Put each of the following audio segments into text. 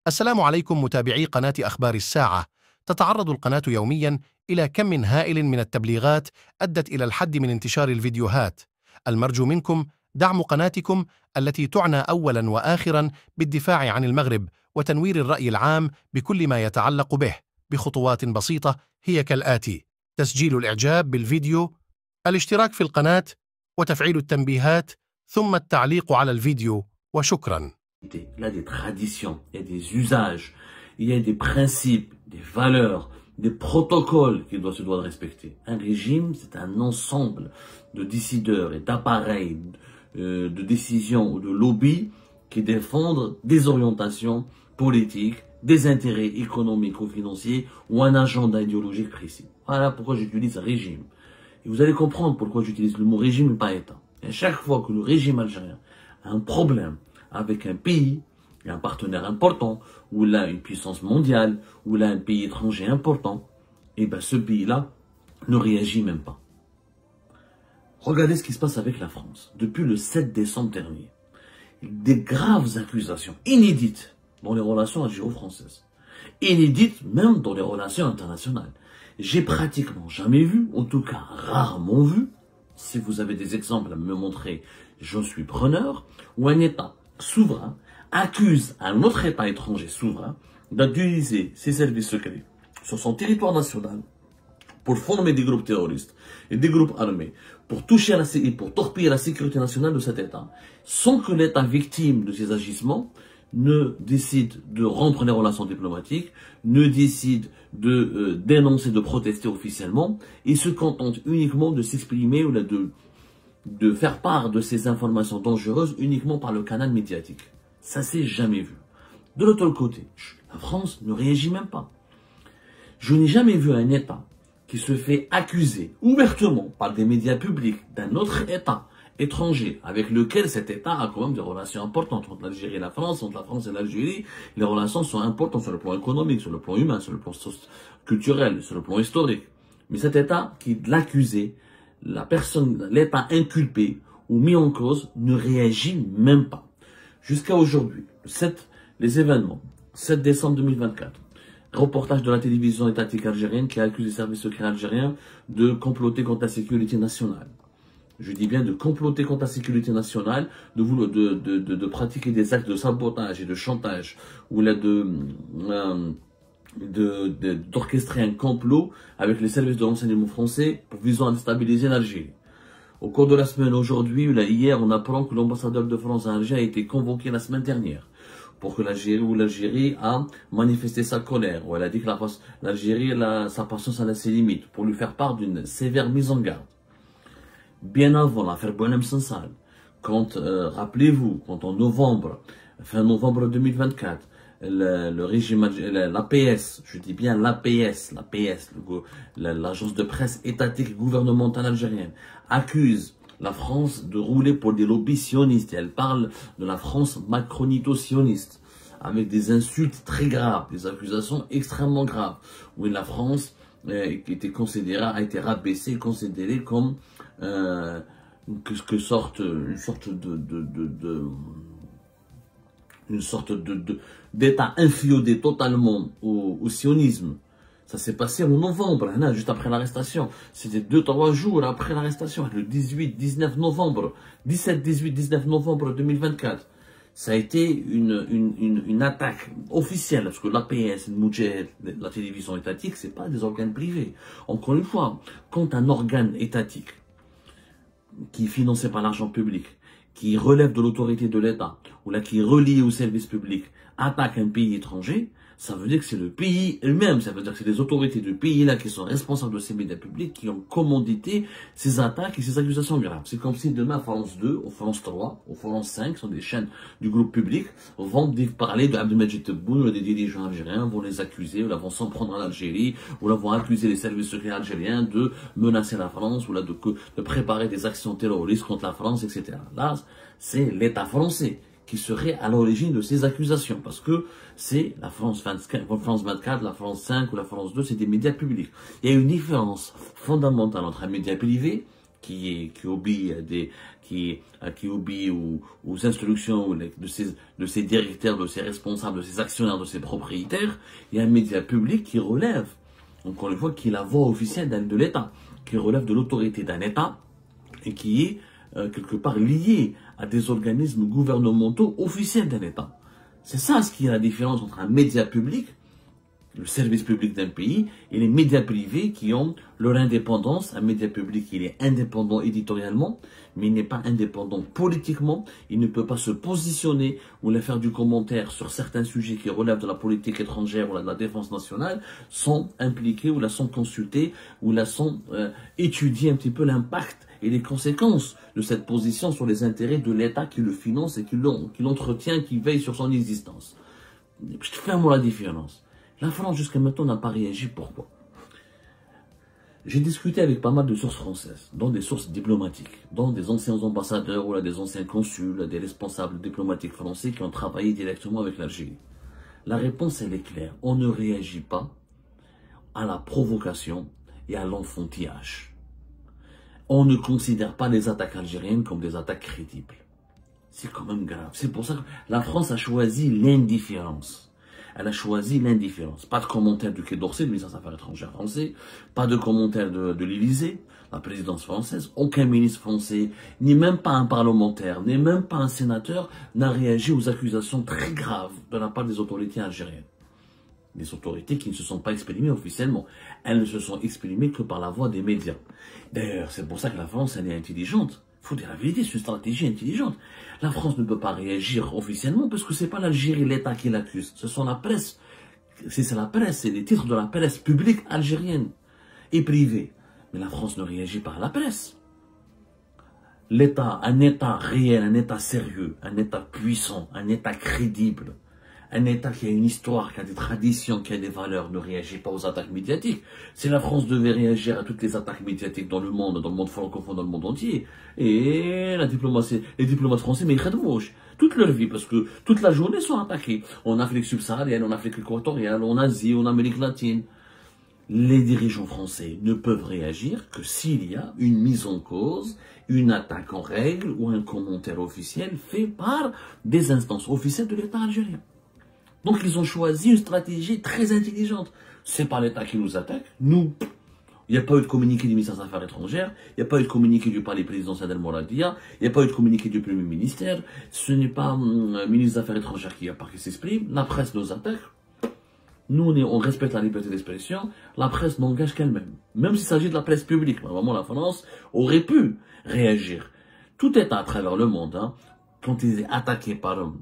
السلام عليكم متابعي قناة أخبار الساعة. تتعرض القناة يومياً إلى كم هائل من التبليغات أدت إلى الحد من انتشار الفيديوهات. المرجو منكم دعم قناتكم التي تعنى أولاً وآخراً بالدفاع عن المغرب وتنوير الرأي العام بكل ما يتعلق به بخطوات بسيطة هي كالآتي: تسجيل الإعجاب بالفيديو، الاشتراك في القناة، وتفعيل التنبيهات، ثم التعليق على الفيديو، وشكراً. Il y a des traditions, il y a des usages, il y a des principes, des valeurs, des protocoles qu'il se doit respecter. Un régime, c'est un ensemble de décideurs et d'appareils de décision ou de lobby qui défendent des orientations politiques, des intérêts économiques ou financiers ou un agenda idéologique précis. Voilà pourquoi j'utilise régime. Et vous allez comprendre pourquoi j'utilise le mot régime et pas État. Et à chaque fois que le régime algérien a un problème avec un pays, un partenaire important, ou là une puissance mondiale, ou là un pays étranger important, et bien ce pays-là ne réagit même pas. Regardez ce qui se passe avec la France. Depuis le 7 décembre dernier, des graves accusations inédites dans les relations algéro-françaises, inédites même dans les relations internationales. J'ai pratiquement jamais vu, en tout cas rarement vu, si vous avez des exemples à me montrer, je suis preneur, ou un État souverain accuse un autre État étranger souverain d'utiliser ses services secrets sur son territoire national pour former des groupes terroristes et des groupes armés, pour toucher et pour torpiller la sécurité nationale de cet État, sans que l'État victime de ces agissements ne décide de rompre les relations diplomatiques, ne décide de dénoncer, de protester officiellement, et se contente uniquement de s'exprimer ou de faire part de ces informations dangereuses uniquement par le canal médiatique. Ça s'est jamais vu. De l'autre côté, la France ne réagit même pas. Je n'ai jamais vu un État qui se fait accuser ouvertement par des médias publics d'un autre État étranger avec lequel cet État a quand même des relations importantes entre l'Algérie et la France, entre la France et l'Algérie. Les relations sont importantes sur le plan économique, sur le plan humain, sur le plan culturel, sur le plan historique. Mais cet État qui l'accusait, l'État inculpé ou mis en cause ne réagit même pas. Jusqu'à aujourd'hui, les événements, 7 décembre 2024, reportage de la télévision étatique algérienne qui accuse les services secrets algériens de comploter contre la sécurité nationale. Je dis bien de comploter contre la sécurité nationale, de pratiquer des actes de sabotage et de chantage, ou là d'orchestrer un complot avec les services de renseignement français pour visant à déstabiliser l'Algérie. Au cours de la semaine aujourd'hui, hier, on apprend que l'ambassadeur de France à Alger a été convoqué la semaine dernière pour que l'Algérie a manifesté sa colère, où elle a dit que l'Algérie, sa patience a ses limites, pour lui faire part d'une sévère mise en garde. Bien avant l'affaire Boualem Sansal, quand, rappelez-vous, quand en novembre, fin novembre 2024, le régime, l'APS, je dis bien l'APS, l'agence de presse étatique gouvernementale algérienne, accuse la France de rouler pour des lobbies sionistes. Elle parle de la France macronito-sioniste, avec des insultes très graves, des accusations extrêmement graves, où la France a été rabaissée, considérée comme une sorte d'État inféodé totalement au sionisme. Ça s'est passé en novembre, juste après l'arrestation. C'était 2-3 jours après l'arrestation, le 17-19 novembre 2024. Ça a été une attaque officielle, parce que l'APS, le Moudjahid, la télévision étatique, c'est pas des organes privés. Encore une fois, quand un organe étatique qui est financé par l'argent public, qui relève de l'autorité de l'État, ou là qui est relié au service public, attaque un pays étranger, ça veut dire que c'est le pays elle-même, ça veut dire que c'est les autorités du pays-là qui sont responsables de ces médias publics qui ont commandité ces attaques et ces accusations graves. C'est comme si demain, France 2, ou France 3, ou France 5, sont des chaînes du groupe public, vont parler de Abdelmajid Tebboune, ou des dirigeants algériens, vont les accuser, ou là vont s'en prendre à l'Algérie, ou là vont accuser les services secrets algériens de menacer la France, ou là de préparer des actions terroristes contre la France, etc. Là, c'est l'État français qui serait à l'origine de ces accusations, parce que c'est la France 24, la France 5 ou la France 2, c'est des médias publics. Il y a une différence fondamentale entre un média privé qui obéit qui obéit aux instructions de ses directeurs, de ses responsables, de ses actionnaires, de ses propriétaires. Il y a un média public qui relève, encore une fois, qui est la voix officielle de l'État, qui relève de l'autorité d'un État et qui est quelque part lié à des organismes gouvernementaux officiels d'un État. C'est ça ce qui est la différence entre un média public, le service public d'un pays, et les médias privés qui ont leur indépendance. Un média public, il est indépendant éditorialement, mais il n'est pas indépendant politiquement. Il ne peut pas se positionner ou faire du commentaire sur certains sujets qui relèvent de la politique étrangère ou de la défense nationale sans impliquer ou sans consulter ou sans étudier un petit peu l'impact et les conséquences de cette position sur les intérêts de l'État qui le finance et qui l'entretient, qui veille sur son existence. Je te fais moi la différence. La France, jusqu'à maintenant, n'a pas réagi. Pourquoi? J'ai discuté avec pas mal de sources françaises, dont des sources diplomatiques, dont des anciens ambassadeurs ou des anciens consuls, des responsables diplomatiques français qui ont travaillé directement avec l'Algérie. La réponse, elle est claire. On ne réagit pas à la provocation et à l'enfantillage. On ne considère pas les attaques algériennes comme des attaques crédibles. C'est quand même grave. C'est pour ça que la France a choisi l'indifférence. Elle a choisi l'indifférence. Pas de commentaire du Quai d'Orsay, du ministère des Affaires étrangères français, pas de commentaire de l'Élysée, la présidence française, aucun ministre français, ni même pas un parlementaire, ni même pas un sénateur n'a réagi aux accusations très graves de la part des autorités algériennes. Des autorités qui ne se sont pas exprimées officiellement. Elles ne se sont exprimées que par la voix des médias. D'ailleurs, c'est pour ça que la France, elle est intelligente. Il faut dire la vérité, c'est une stratégie intelligente. La France ne peut pas réagir officiellement parce que c'est pas l'Algérie, l'État qui l'accuse. Ce sont la presse. C'est la presse, c'est les titres de la presse publique algérienne et privée. Mais la France ne réagit pas à la presse. L'État, un État réel, un État sérieux, un État puissant, un État crédible, un État qui a une histoire, qui a des traditions, qui a des valeurs, ne réagit pas aux attaques médiatiques. Si la France devait réagir à toutes les attaques médiatiques dans le monde francophone, dans le monde entier, et la diplomatie, les diplomates français, mais ils redmouchent toute leur vie, parce que toute la journée sont attaqués. En Afrique subsaharienne, en Afrique équatoriale, en Asie, en Amérique latine. Les dirigeants français ne peuvent réagir que s'il y a une mise en cause, une attaque en règle ou un commentaire officiel fait par des instances officielles de l'État algérien. Donc ils ont choisi une stratégie très intelligente. C'est pas l'État qui nous attaque, nous. Il n'y a pas eu de communiqué du ministère des Affaires étrangères, il n'y a pas eu de communiqué du palais présidentiel d'El Mouradia, il n'y a pas eu de communiqué du Premier ministère, ce n'est pas le ministre des Affaires étrangères qui s'exprime, la presse nous attaque. Nous, on respecte la liberté d'expression, la presse n'engage qu'elle-même. Même s'il s'agit de la presse publique, vraiment la France aurait pu réagir. Tout État à travers le monde, quand il est attaqué par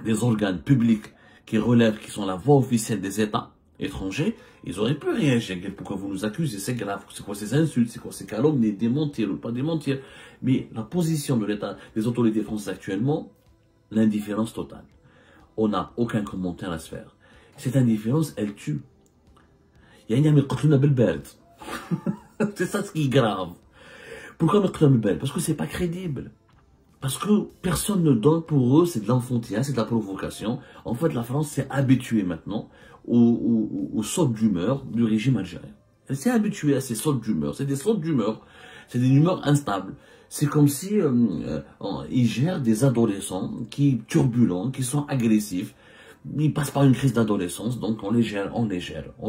des organes publics qui relèvent, qui sont la voix officielle des États étrangers, ils auraient pu réagir. Pourquoi vous nous accusez? C'est grave. C'est quoi ces insultes? C'est quoi ces calomnies? Démentir ou pas démentir? Mais la position de l'État, des autorités françaises actuellement, l'indifférence totale. On n'a aucun commentaire à se faire. Cette indifférence, elle tue. C'est ça ce qui est grave. Pourquoi parce que c'est pas crédible. Parce que personne ne donne pour eux, c'est de l'enfantillage, c'est de la provocation. En fait, la France s'est habituée maintenant aux sautes d'humeur du régime algérien. Elle s'est habituée à ces sautes d'humeur. C'est des sautes d'humeur. C'est des humeurs instables. C'est comme si ils gèrent des adolescents turbulents, qui sont agressifs. Ils passent par une crise d'adolescence, donc on les gère. On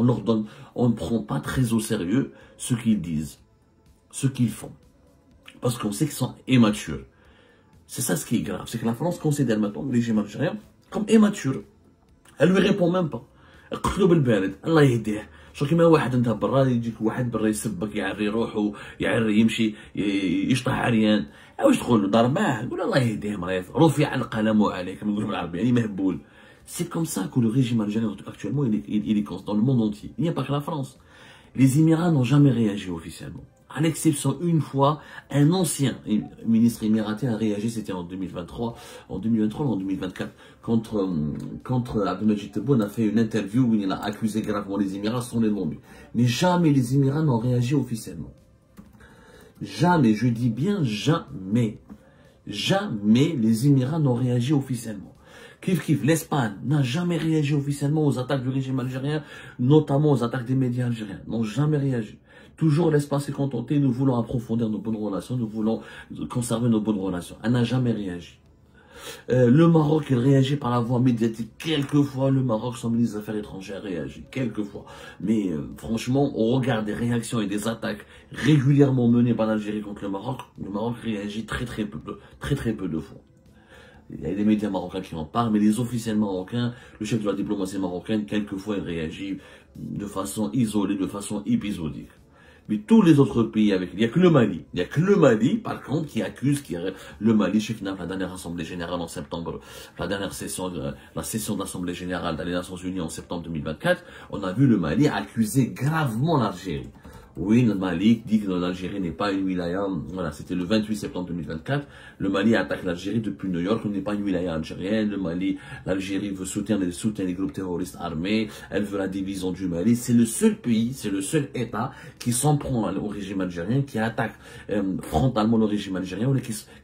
leur donne, on ne prend pas très au sérieux ce qu'ils disent, ce qu'ils font. Parce qu'on sait qu'ils sont immatures. C'est ça ce qui est grave, c'est que la France considère maintenant le régime algérien comme immature. Elle lui répond même pas. قتلوا بالبارد الله يهديه. شو كيما واحد انت برا يجيك واحد برا يسبك يعري روحه يعري يمشي يشطح عريان واش تقول له ضرباه يقول الله يهديه مريض رفع القلم عليه كما نقولوا بالعربي يعني مهبول. C'est comme ça que le régime algérien actuellement il est dans le monde entier. Il n'y a pas que la France. Les Émirats n'ont jamais réagi officiellement. À l'exception une fois, un ancien ministre émiraté a réagi, c'était en 2023 ou en 2024, contre Abdelmajid Tebboune a fait une interview où il a accusé gravement les Émirats sans les nommer. Mais jamais les Émirats n'ont réagi officiellement. Jamais, je dis bien jamais. Jamais les Émirats n'ont réagi officiellement. L'Espagne n'a jamais réagi officiellement aux attaques du régime algérien, notamment aux attaques des médias algériens. N'ont jamais réagi. Toujours l'espace est contenté, nous voulons approfondir nos bonnes relations, nous voulons conserver nos bonnes relations. Elle n'a jamais réagi. Le Maroc, il réagit par la voie médiatique. Quelquefois, le Maroc, son ministre des Affaires étrangères réagit. Quelquefois. Mais franchement, au regard des réactions et des attaques régulièrement menées par l'Algérie contre le Maroc réagit très peu de fois. Il y a des médias marocains qui en parlent, mais les officiels marocains, le chef de la diplomatie marocaine, quelquefois, il réagit de façon isolée, de façon épisodique. Mais tous les autres pays, il n'y a que le Mali, par contre, qui accuse, le Mali, chez FNAF, la dernière assemblée générale en septembre, la session de l'Assemblée générale des Nations Unies en septembre 2024, on a vu le Mali accuser gravement l'Algérie. Oui, le Mali dit que l'Algérie n'est pas une wilaya. Voilà, c'était le 28 septembre 2024. Le Mali attaque l'Algérie depuis New York. On n'est pas une wilaya algérienne. L'Algérie veut soutenir les groupes terroristes armés. Elle veut la division du Mali. C'est le seul pays, c'est le seul État qui s'en prend au régime algérien, qui attaque frontalement le régime algérien ou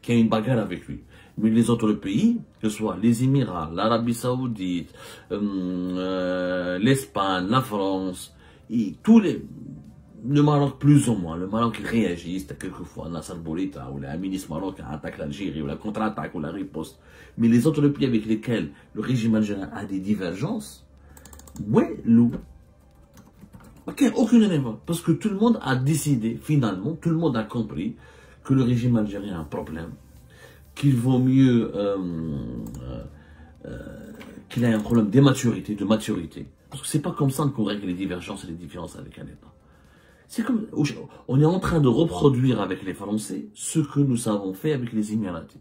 qui a une bagarre avec lui. Mais les autres pays, que ce soit les Émirats, l'Arabie Saoudite, l'Espagne, la France, le Maroc plus ou moins, le Maroc réagit, quelquefois Nasser Bourita ou la ministre marocain attaque l'Algérie ou la contre-attaque ou la riposte. Mais les autres pays avec lesquels le régime algérien a des divergences, ouais, aucun élément. Parce que tout le monde a décidé, finalement, tout le monde a compris que le régime algérien a un problème, qu'il vaut mieux qu'il ait un problème de maturité. Parce que c'est pas comme ça qu'on règle les divergences et les différences avec un État. C'est comme, on est en train de reproduire avec les Français ce que nous avons fait avec les Émiratis.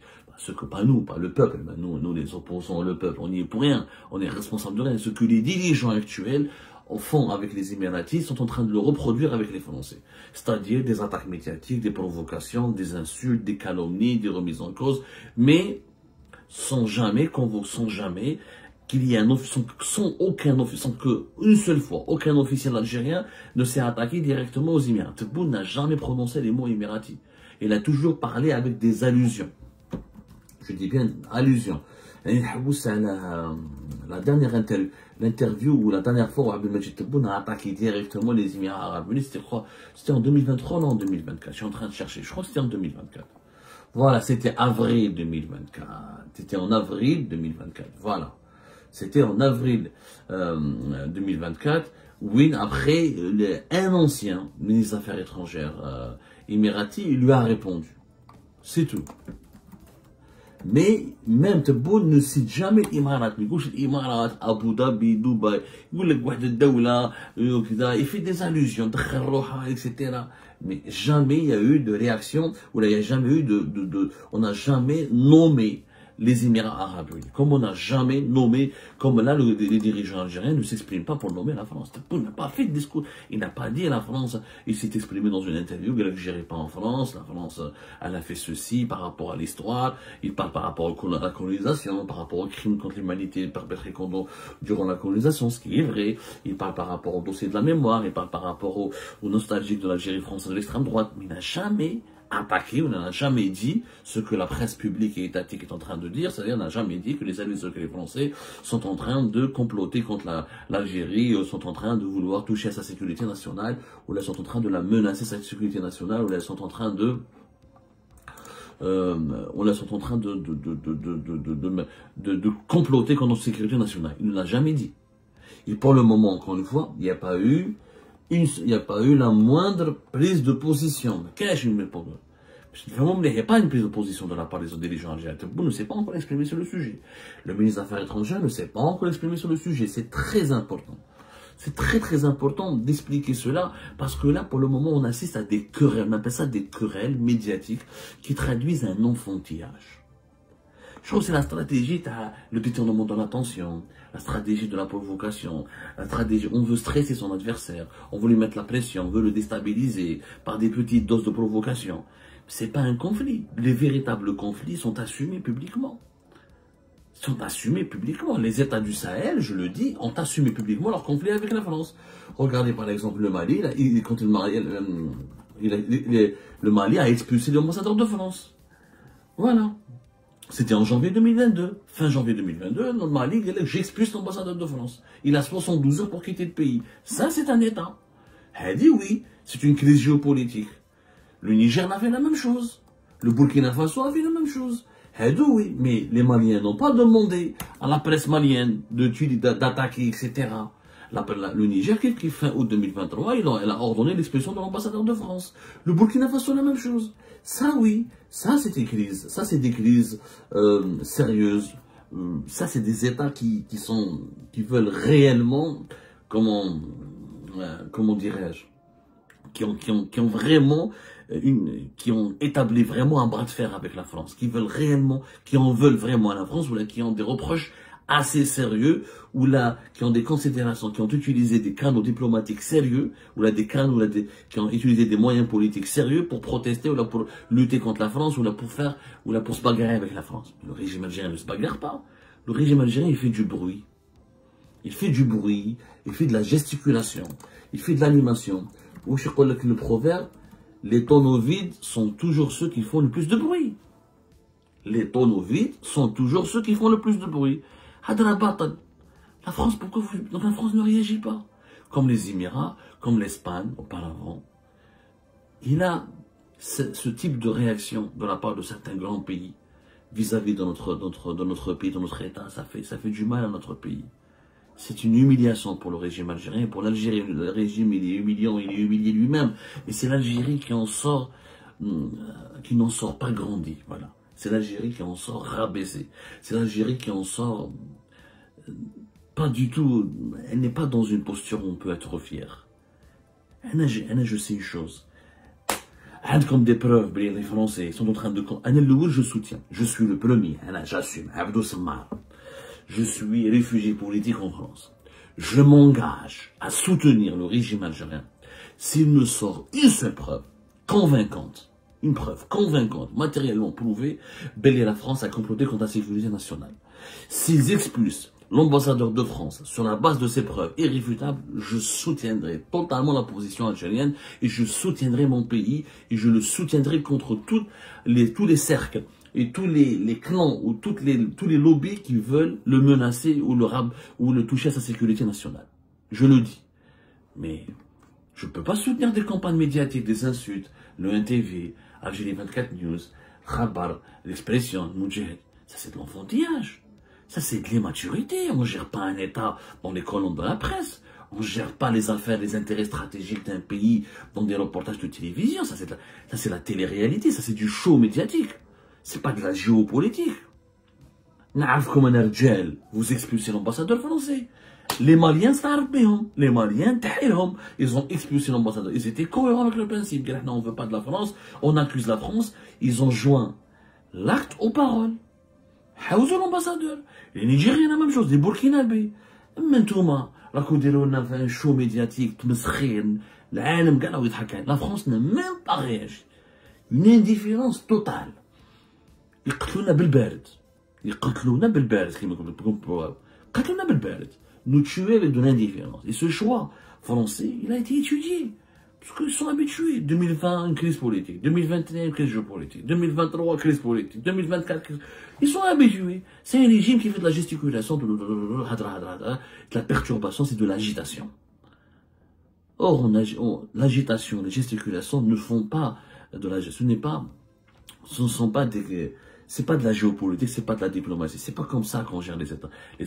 Pas nous, pas le peuple, nous les opposants, le peuple, on n'y est pour rien, on est responsable de rien. Ce que les dirigeants actuels font avec les Émiratis sont en train de le reproduire avec les Français. C'est-à-dire des attaques médiatiques, des provocations, des insultes, des calomnies, des remises en cause, mais sans jamais qu'il y ait sans qu'une seule fois, aucun officiel algérien ne s'est attaqué directement aux Émirats. Tebboune n'a jamais prononcé les mots émiratis. Il a toujours parlé avec des allusions. Je dis bien allusions. La dernière l'interview ou la dernière fois où Abdelmajid Tebboune a attaqué directement les Émirats Arabes Unis, c'était en 2023 ou en 2024. Je suis en train de chercher. Je crois que c'était en 2024. Voilà, c'était avril 2024. C'était en avril 2024. Voilà. C'était en avril 2024, où après, un ancien ministre des Affaires étrangères émirati, il lui a répondu. C'est tout. Mais même Tebboune ne cite jamais l'Imarat. Il dit l'Imarat, Abu Dhabi, Dubaï, il fait des allusions, etc. Mais jamais il y a eu de réaction, ou il n'y a jamais eu on n'a jamais nommé les Émirats Arabes Unis. Comme on n'a jamais nommé, comme là, les dirigeants algériens ne s'expriment pas pour nommer la France. Il n'a pas fait de discours. Il n'a pas dit à la France. Il s'est exprimé dans une interview que l'Algérie n'est pas en France. La France, elle a fait ceci par rapport à l'histoire. Il parle par rapport à la colonisation, par rapport aux crimes contre l'humanité perpétrés durant la colonisation, ce qui est vrai. Il parle par rapport au dossier de la mémoire. Il parle par rapport aux nostalgiques de l'Algérie française de l'extrême droite. Mais il n'a jamais attaqué, on n'a jamais dit ce que la presse publique et étatique est en train de dire, c'est-à-dire on n'a jamais dit que les alliés que les Français sont en train de comploter contre l'Algérie, sont en train de vouloir toucher à sa sécurité nationale, ou là sont en train de la menacer sa sécurité nationale, ou là sont en train de comploter contre notre sécurité nationale. Il ne l'a jamais dit. Et pour le moment, encore une fois, il n'y a pas eu la moindre prise de position. Qu'est-ce que je me réponds? Il n'y a pas une prise de position de la part des dirigeants algériens. Tebboune ne s'est pas encore exprimé sur le sujet. Le ministre des Affaires étrangères ne s'est pas encore exprimé sur le sujet. C'est très important. C'est très important d'expliquer cela parce que là, pour le moment, on assiste à des querelles. On appelle ça des querelles médiatiques qui traduisent un enfantillage. Je trouve que c'est la stratégie, le détournement de l'attention, la stratégie de la provocation, la stratégie, on veut stresser son adversaire, on veut lui mettre la pression, on veut le déstabiliser par des petites doses de provocation. C'est pas un conflit. Les véritables conflits sont assumés publiquement. Les États du Sahel, je le dis, ont assumé publiquement leur conflit avec la France. Regardez par exemple le Mali, là, quand le Mali a expulsé l'ambassadeur de France. Voilà. C'était en janvier 2022. Fin janvier 2022, le Mali, j'expulse l'ambassadeur de France. Il a 72 heures pour quitter le pays. Ça, c'est un État. Hadi, oui, c'est une crise géopolitique. Le Niger a fait la même chose. Le Burkina Faso a fait la même chose. Hadi, oui, mais les Maliens n'ont pas demandé à la presse malienne d'attaquer, etc. Le Niger, qui fin août 2023, elle a ordonné l'expulsion de l'ambassadeur de France. Le Burkina Faso, la même chose. Ça, oui, ça, c'est des crises. Ça, c'est des crises sérieuses. Ça, c'est des États qui veulent réellement, comment dirais-je, qui ont vraiment qui ont établi vraiment un bras de fer avec la France, qui en veulent vraiment à la France, ou là, qui ont des reproches assez sérieux, ou là, qui ont des considérations, qui ont utilisé des canaux diplomatiques sérieux, ou là, qui ont utilisé des moyens politiques sérieux pour protester, ou là, pour lutter contre la France, ou là, pour se bagarrer avec la France. Le régime algérien ne se bagarre pas. Le régime algérien, il fait du bruit. Il fait du bruit, il fait de la gesticulation, il fait de l'animation. Ou je crois que le proverbe, les tonneaux vides sont toujours ceux qui font le plus de bruit. Les tonneaux vides sont toujours ceux qui font le plus de bruit. La France, donc la France ne réagit pas. Comme les Émirats, comme l'Espagne auparavant. Il a ce type de réaction de la part de certains grands pays vis-à-vis de notre pays, de notre État. Ça fait du mal à notre pays. C'est une humiliation pour le régime algérien, pour l'Algérie. Le régime, il est humiliant, il est humilié lui-même. Et c'est l'Algérie qui n'en sort pas grandi. Voilà. C'est l'Algérie qui en sort rabaissée. C'est l'Algérie qui en sort pas du tout. Elle n'est pas dans une posture où on peut être fier. Je sais une chose. Comme des preuves, les Français sont en train de... Je soutiens. Je suis le premier. J'assume. Abdou Sammar. Je suis réfugié politique en France. Je m'engage à soutenir le régime algérien s'il me sort une seule preuve convaincante, matériellement prouvée, et la France a comploté contre la sécurité nationale. S'ils expulsent l'ambassadeur de France sur la base de ces preuves irréfutables, je soutiendrai totalement la position algérienne et je soutiendrai mon pays et je le soutiendrai contre tous les cercles et tous les clans ou tous les lobbies qui veulent le menacer ou le toucher à sa sécurité nationale. Je le dis. Mais je ne peux pas soutenir des campagnes médiatiques, des insultes, le NTV, Algérie 24 News, Khabar, l'Expression, Moudjahid. Ça, c'est de l'enfantillage. Ça, c'est de l'immaturité. On ne gère pas un État dans les colonnes de la presse. On ne gère pas les affaires, les intérêts stratégiques d'un pays dans des reportages de télévision. Ça, c'est la télé-réalité. Ça, c'est du show médiatique. C'est pas de la géopolitique. Vous expulsez l'ambassadeur français. Les Maliens, les Maliens, ils ont expulsé l'ambassadeur. Ils étaient cohérents avec le principe. On ne veut pas de la France, on accuse la France. Ils ont joint l'acte aux paroles. L'ambassadeur. Les Nigériens, la même chose. Les Burkinabés. Mentouma, la fait un show médiatique, la France n'a même pas réagi. Une indifférence totale. يقتلونا بالبارد يقتلونا بالبارد كما كنقولوا قتلونا بالبارد nous tuer avec de l'indifférence. Et ce choix français, il a été étudié. Parce qu'ils sont habitués. 2020, une crise politique. 2021, une crise géopolitique. 2023, crise politique. 2024, crise... Ils sont habitués. C'est un régime qui fait de la gesticulation, de la perturbation, c'est de l'agitation. Or, l'agitation, les gesticulations ne font pas de la... Ce ne sont pas des... C'est pas de la géopolitique, c'est pas de la diplomatie. C'est pas comme ça qu'on gère les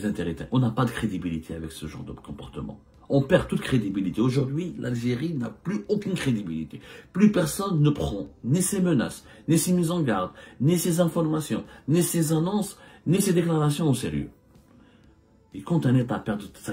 intérêts. On n'a pas de crédibilité avec ce genre de comportement. On perd toute crédibilité. Aujourd'hui, l'Algérie n'a plus aucune crédibilité. Plus personne ne prend ni ses menaces, ni ses mises en garde, ni ses informations, ni ses annonces, ni ses déclarations au sérieux. Et quand un État perd sa